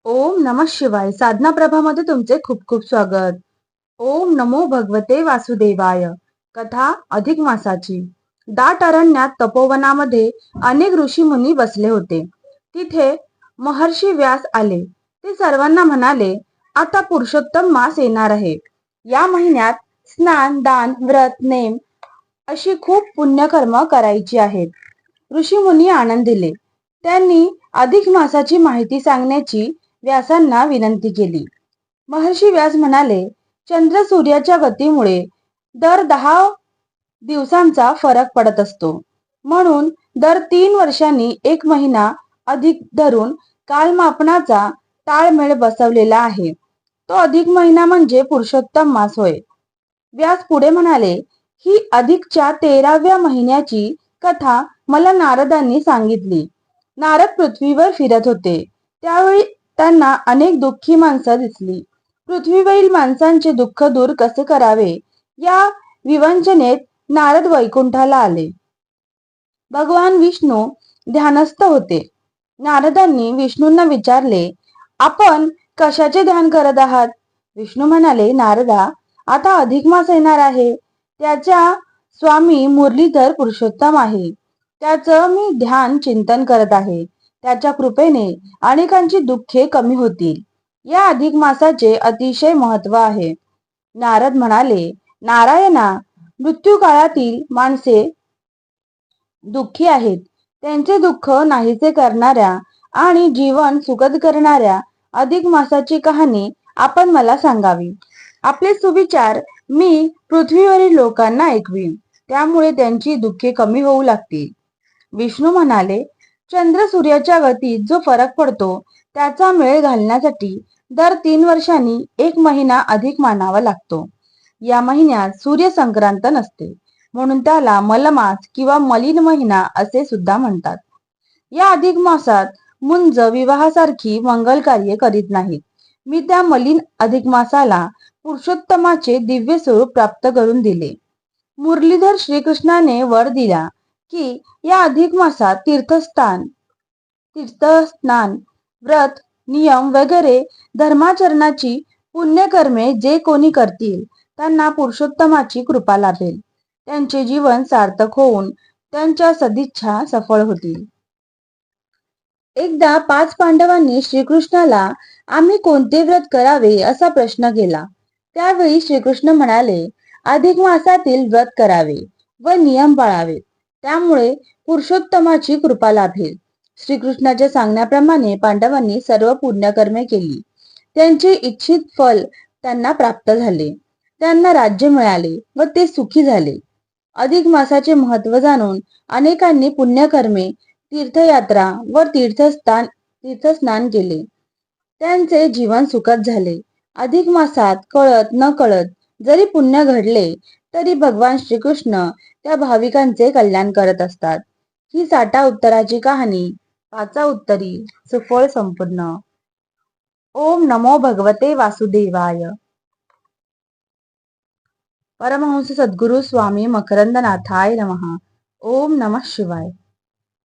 ओम नमः शिवाय. साधना प्रभामध्ये तुमचे खूप खूप स्वागत. ओम नमो भगवते वासुदेवाय. कथा अधिक मासाची. दाट अरण्यात तपोवनामध्ये अनेक ऋषी मुनी बसले होते. तिथे महर्षी व्यास आले. ते सर्वांना म्हणाले, आता पुरुषोत्तम मास येणार आहे. या महिन्यात स्नान, दान, व्रत, नेम अशी खूप पुण्यकर्म करायची आहेत. ऋषी मुनी आनंद दिले. त्यांनी अधिक मासाची माहिती सांगण्याची व्यासांना विनंती केली. महर्षी व्यास म्हणाले, चंद्र सूर्याच्या गतीमुळे दर 10 दिवसांचा फरक पडत असतो. म्हणून दर 3 वर्षांनी 1 महिना अधिक धरून कालमापनाचा ताळमेळ बसवलेला आहे. तो अधिक महिना म्हणजे पुरुषोत्तम मास होय. व्यास पुढे म्हणाले, ही अधिकच्या 13व्या महिन्याची कथा मला नारदांनी सांगितली. नारद पृथ्वीवर फिरत होते. त्यावेळी त्यांना अनेक दुःखी माणसं दिसली. पृथ्वीवरील माणसांचे दुःख दूर कसे करावे या विवंचनेत नारद वैकुंठाला आले. भगवान विष्णू ध्यानस्थ होते. नारदांनी विष्णूंना विचारले, आपण कशाचे ध्यान करत आहात? विष्णू म्हणाले, नारदा, आता अधिक मास येणार आहे. त्याच्या स्वामी मुरलीधर पुरुषोत्तम आहे. त्याचं मी ध्यान चिंतन करत आहे. त्याच्या कृपेने अनेकांची दुःखे कमी होतील. या अधिक मासाचे अतिशय महत्व आहे. नारद म्हणाले, नारायणा, मृत्यू काळातील माणसे दुःखी आहेत. त्यांचे दुःख नाहीसे करणाऱ्या आणि जीवन सुखद करणाऱ्या अधिक मासाची कहाणी आपण मला सांगावी. आपले सुविचार मी पृथ्वीवरील लोकांना ऐकवीन. त्यामुळे त्यांची दुःखे कमी होऊ लागतील. विष्णू म्हणाले, चंद्र सूर्याच्या गतीत जो फरक पडतो त्याचा मेळ घालण्यासाठी दर 3 वर्षांनी 1 महिना अधिक मानावा लागतो. या महिन्यात सूर्य संक्रांत नसते. म्हणून त्याला मलमास किंवा मलिन महिना असे सुद्धा म्हणतात. या अधिक मासात मुंज विवाहासारखी मंगल कार्य करीत नाहीत. मी त्या मलिन अधिक मासाला पुरुषोत्तमाचे दिव्य स्वरूप प्राप्त करून दिले. मुरलीधर श्रीकृष्णाने वर दिला की या अधिक मासात तीर्थस्नान, व्रत, नियम वगैरे धर्माचरणाची पुण्यकर्मे जे कोणी करतील त्यांना पुरुषोत्तमाची कृपा लाभेल. त्यांचे जीवन सार्थक होऊन त्यांच्या सदिच्छा सफळ होतील. एकदा 5 पांडवांनी श्रीकृष्णाला आम्ही कोणते व्रत करावे असा प्रश्न केला. त्यावेळी श्रीकृष्ण म्हणाले, अधिक मासातील व्रत करावे व नियम पाळावेत. त्यामुळे पुरुषोत्तमाची कृपा लाभेल. श्रीकृष्णाच्या सांगण्याप्रमाणे पांडवांनी सर्व पुण्यकर्मे केली. त्यांचे इच्छित फल त्यांना प्राप्त झाले. त्यांना राज्य मिळाले व ते सुखी झाले. अधिक मासाचे महत्व जाणून अनेकांनी पुण्यकर्मे, तीर्थयात्रा व तीर्थस्नान केले. त्यांचे जीवन सुखद झाले. अधिक मासात कळत न कळत जरी पुण्य घडले तरी भगवान श्रीकृष्ण त्या भाविकांचे कल्याण करत असतात. ही साठा उत्तराची कहाणी पाचा उत्तरी सुफळ संपूर्ण. ओम नमो भगवते वासुदेवाय. परमहंस सद्गुरु स्वामी मकरंदनाथाय नमः. ओम नमः शिवाय.